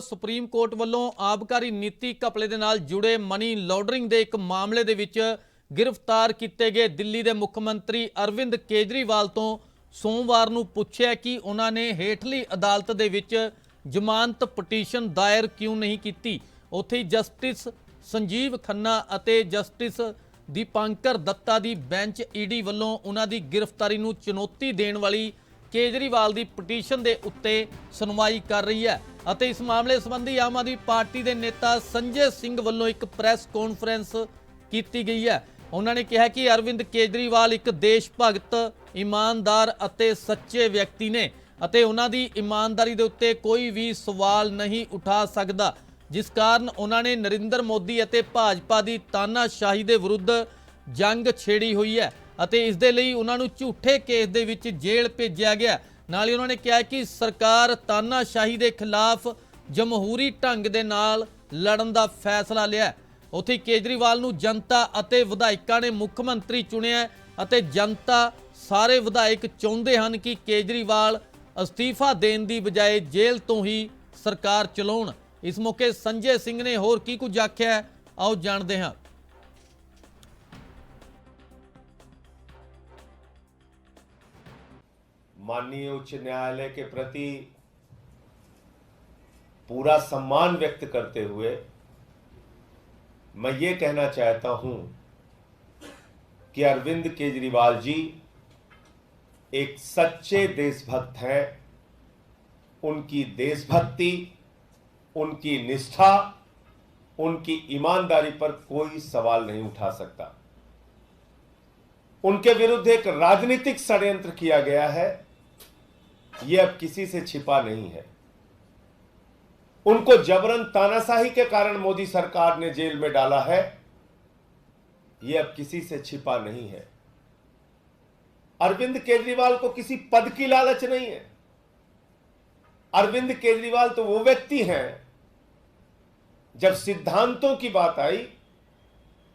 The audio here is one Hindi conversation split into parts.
ਸੁਪਰੀਮ ਕੋਰਟ ਵੱਲੋਂ ਆਬਕਾਰੀ ਨੀਤੀ ਘਪਲੇ ਦੇ ਨਾਲ ਜੁੜੇ ਮਨੀ ਲਾਂਡਰਿੰਗ ਦੇ ਇੱਕ ਮਾਮਲੇ ਦੇ ਵਿੱਚ ਗ੍ਰਿਫਤਾਰ ਕੀਤੇ ਗਏ ਦਿੱਲੀ ਦੇ ਮੁੱਖ ਮੰਤਰੀ ਅਰਵਿੰਦ ਕੇਜਰੀਵਾਲ ਤੋਂ ਸੋਮਵਾਰ ਨੂੰ ਪੁੱਛਿਆ ਕਿ ਉਹਨਾਂ ਨੇ ਹੇਠਲੀ ਅਦਾਲਤ ਦੇ ਵਿੱਚ ਜ਼ਮਾਨਤ ਪਟੀਸ਼ਨ ਦਾਇਰ ਕਿਉਂ ਨਹੀਂ ਕੀਤੀ। ਉੱਥੇ ਹੀ ਜਸਟਿਸ ਸੰਜੀਵ ਖੰਨਾ ਅਤੇ ਜਸਟਿਸ ਦੀਪਾਂਕਰ ਦੱਤਾ ਦੀ ਬੈਂਚ ਈਡੀ ਵੱਲੋਂ ਉਹਨਾਂ ਦੀ ਗ੍ਰਿਫਤਾਰੀ ਨੂੰ ਚੁਣੌਤੀ ਦੇਣ ਵਾਲੀ केजरीवाल की पटीशन के उत्ते सुनवाई कर रही है। ਅਤੇ इस मामले संबंधी आम आदमी पार्टी के नेता संजय सिंह वालों एक प्रैस कॉन्फ्रेंस की गई है। उन्होंने कहा कि अरविंद केजरीवाल एक देश भगत ईमानदार और सच्चे व्यक्ति ने ਅਤੇ ਉਹਨਾਂ ਦੀ ईमानदारी के उत्ते कोई भी सवाल नहीं उठा सकता, जिस कारण उन्होंने नरेंद्र मोदी और भाजपा की तानाशाही के विरुद्ध जंग छेड़ी हुई है ਅਤੇ ਇਸ ਦੇ ਲਈ ਉਹਨਾਂ ਨੂੰ ਝੂਠੇ ਕੇਸ ਦੇ ਵਿੱਚ ਜੇਲ੍ਹ ਭੇਜਿਆ ਗਿਆ। ਨਾਲ ਹੀ ਉਹਨਾਂ ਨੇ ਕਿਹਾ ਕਿ ਸਰਕਾਰ ਤਾਨਾਸ਼ਾਹੀ ਦੇ ਖਿਲਾਫ ਜਮਹੂਰੀ ਢੰਗ ਦੇ ਨਾਲ ਲੜਨ ਦਾ ਫੈਸਲਾ ਲਿਆ। ਉੱਥੇ ਕੇਜਰੀਵਾਲ ਨੂੰ ਜਨਤਾ ਅਤੇ ਵਿਧਾਇਕਾਂ ਨੇ ਮੁੱਖ ਮੰਤਰੀ ਚੁਣਿਆ ਅਤੇ ਜਨਤਾ ਸਾਰੇ ਵਿਧਾਇਕ ਚਾਹੁੰਦੇ ਹਨ ਕਿ ਕੇਜਰੀਵਾਲ ਅਸਤੀਫਾ ਦੇਣ ਦੀ ਬਜਾਏ ਜੇਲ੍ਹ ਤੋਂ ਹੀ ਸਰਕਾਰ ਚਲਾਉਣ। ਇਸ ਮੌਕੇ ਸੰਜੇ ਸਿੰਘ ਨੇ ਹੋਰ ਕੀ ਕੁਝ ਆਖਿਆ, ਆਓ ਜਾਣਦੇ ਹਾਂ। माननीय उच्च न्यायालय के प्रति पूरा सम्मान व्यक्त करते हुए मैं ये कहना चाहता हूं कि अरविंद केजरीवाल जी एक सच्चे देशभक्त हैं। उनकी देशभक्ति, उनकी निष्ठा, उनकी ईमानदारी पर कोई सवाल नहीं उठा सकता। उनके विरुद्ध एक राजनीतिक षड्यंत्र किया गया है, यह अब किसी से छिपा नहीं है। उनको जबरन तानाशाही के कारण मोदी सरकार ने जेल में डाला है, यह अब किसी से छिपा नहीं है। अरविंद केजरीवाल को किसी पद की लालच नहीं है। अरविंद केजरीवाल तो वो व्यक्ति हैं, जब सिद्धांतों की बात आई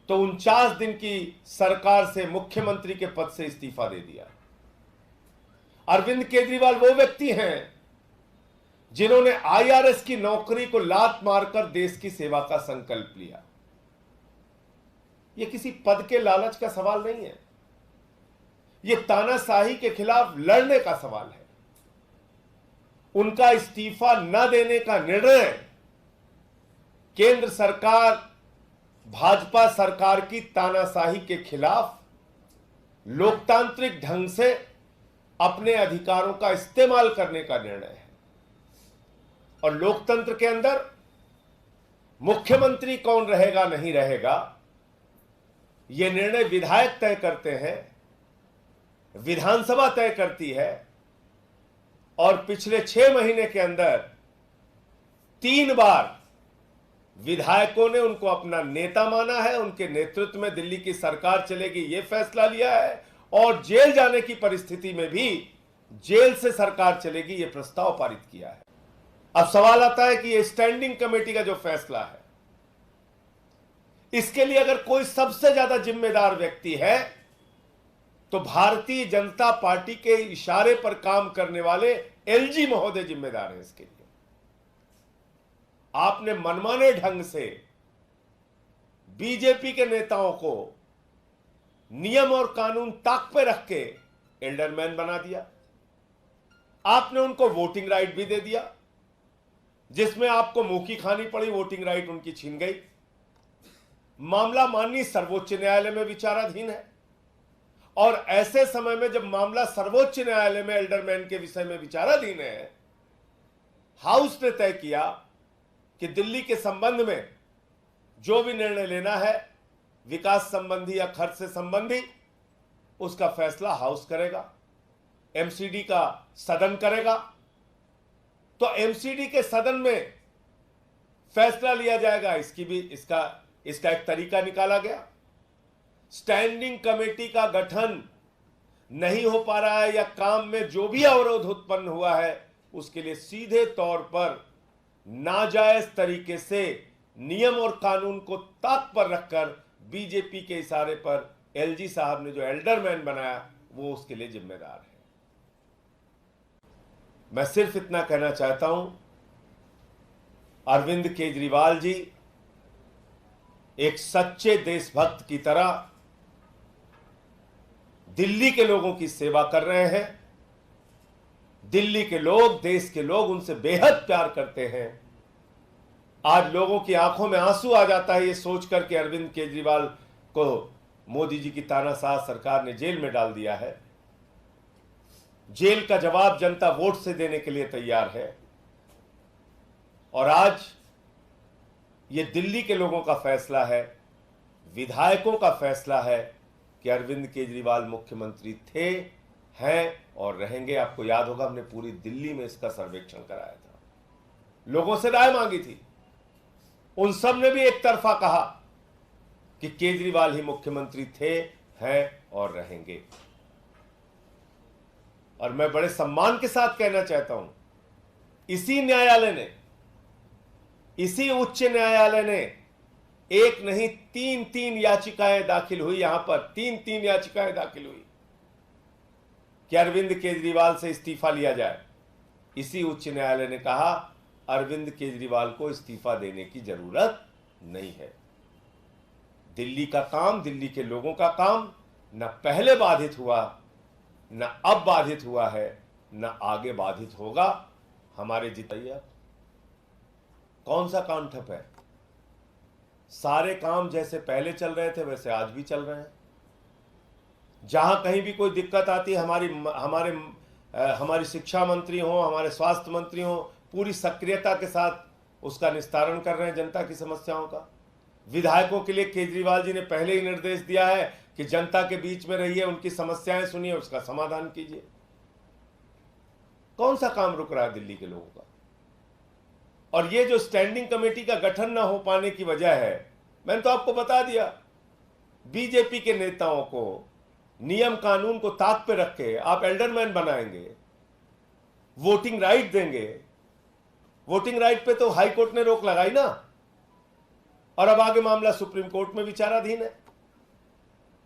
तो 49 दिन की सरकार से मुख्यमंत्री के पद से इस्तीफा दे दिया। अरविंद केजरीवाल वो व्यक्ति हैं जिन्होंने आईआरएस की नौकरी को लात मारकर देश की सेवा का संकल्प लिया। यह किसी पद के लालच का सवाल नहीं है, यह तानाशाही के खिलाफ लड़ने का सवाल है। उनका इस्तीफा न देने का निर्णय केंद्र सरकार, भाजपा सरकार की तानाशाही के खिलाफ लोकतांत्रिक ढंग से अपने अधिकारों का इस्तेमाल करने का निर्णय है। और लोकतंत्र के अंदर मुख्यमंत्री कौन रहेगा नहीं रहेगा, यह निर्णय विधायक तय करते हैं, विधानसभा तय करती है। और पिछले 6 महीने के अंदर 3 बार विधायकों ने उनको अपना नेता माना है, उनके नेतृत्व में दिल्ली की सरकार चलेगी यह फैसला लिया है, और जेल जाने की परिस्थिति में भी जेल से सरकार चलेगी यह प्रस्ताव पारित किया है। अब सवाल आता है कि यह स्टैंडिंग कमेटी का जो फैसला है, इसके लिए अगर कोई सबसे ज्यादा जिम्मेदार व्यक्ति है तो भारतीय जनता पार्टी के इशारे पर काम करने वाले एलजी महोदय जिम्मेदार हैं। इसके लिए आपने मनमाने ढंग से बीजेपी के नेताओं को नियम और कानून ताक पे रख के एल्डरमैन बना दिया। आपने उनको वोटिंग राइट भी दे दिया, जिसमें आपको मुंह की खानी पड़ी, वोटिंग राइट उनकी छीन गई। मामला माननीय सर्वोच्च न्यायालय में विचाराधीन है, और ऐसे समय में जब मामला सर्वोच्च न्यायालय में एल्डरमैन के विषय में विचाराधीन है, हाउस ने तय किया कि दिल्ली के संबंध में जो भी निर्णय लेना है, विकास संबंधी या खर्च से संबंधी, उसका फैसला हाउस करेगा, एमसीडी का सदन करेगा। तो एमसीडी के सदन में फैसला लिया जाएगा, इसका एक तरीका निकाला गया। स्टैंडिंग कमेटी का गठन नहीं हो पा रहा है या काम में जो भी अवरोध उत्पन्न हुआ है, उसके लिए सीधे तौर पर नाजायज तरीके से नियम और कानून को ताक पर रखकर बीजेपी के इशारे पर एलजी साहब ने जो एल्डरमैन बनाया वो उसके लिए जिम्मेदार है। मैं सिर्फ इतना कहना चाहता हूं अरविंद केजरीवाल जी एक सच्चे देशभक्त की तरह दिल्ली के लोगों की सेवा कर रहे हैं। दिल्ली के लोग, देश के लोग उनसे बेहद प्यार करते हैं। आज लोगों की आंखों में आंसू आ जाता है ये सोचकर कि अरविंद केजरीवाल को मोदी जी की तानाशाह सरकार ने जेल में डाल दिया है। जेल का जवाब जनता वोट से देने के लिए तैयार है। और आज ये दिल्ली के लोगों का फैसला है, विधायकों का फैसला है कि अरविंद केजरीवाल मुख्यमंत्री थे, हैं और रहेंगे। आपको याद होगा हमने पूरी दिल्ली में इसका सर्वेक्षण कराया था, लोगों से राय मांगी थी। उन सब ने भी एक तरफा कहा कि केजरीवाल ही मुख्यमंत्री थे, हैं और रहेंगे। और मैं बड़े सम्मान के साथ कहना चाहता हूं, इसी न्यायालय ने, इसी उच्च न्यायालय ने एक नहीं तीन याचिकाएं दाखिल हुई, यहां पर तीन याचिकाएं दाखिल हुई कि अरविंद केजरीवाल से इस्तीफा लिया जाए। इसी उच्च न्यायालय ने कहा अरविंद केजरीवाल को इस्तीफा देने की जरूरत नहीं है। दिल्ली का काम, दिल्ली के लोगों का काम न पहले बाधित हुआ, न अब बाधित हुआ है, न आगे बाधित होगा। हमारे जिताइए, कौन सा काम ठप है? सारे काम जैसे पहले चल रहे थे वैसे आज भी चल रहे हैं। जहां कहीं भी कोई दिक्कत आती है, हमारी शिक्षा मंत्री हो, हमारे स्वास्थ्य मंत्री हो, पूरी सक्रियता के साथ उसका निस्तारण कर रहे हैं जनता की समस्याओं का। विधायकों के लिए केजरीवाल जी ने पहले ही निर्देश दिया है कि जनता के बीच में रहिए, उनकी समस्याएं सुनिए, उसका समाधान कीजिए। कौन सा काम रुक रहा है दिल्ली के लोगों का? और ये जो स्टैंडिंग कमेटी का गठन ना हो पाने की वजह है, मैंने तो आपको बता दिया, बीजेपी के नेताओं को नियम कानून को ताक पे रख के आप एल्डरमैन बनाएंगे, वोटिंग राइट देंगे। वोटिंग राइट पे तो हाई कोर्ट ने रोक लगाई ना, और अब आगे मामला सुप्रीम कोर्ट में विचाराधीन है।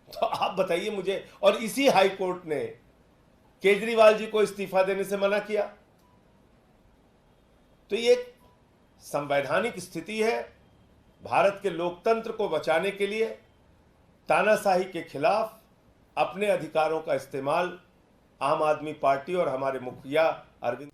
तो आप बताइए मुझे, और इसी हाई कोर्ट ने केजरीवाल जी को इस्तीफा देने से मना किया। तो ये एक संवैधानिक स्थिति है। भारत के लोकतंत्र को बचाने के लिए तानाशाही के खिलाफ अपने अधिकारों का इस्तेमाल आम आदमी पार्टी और हमारे मुखिया अरविंद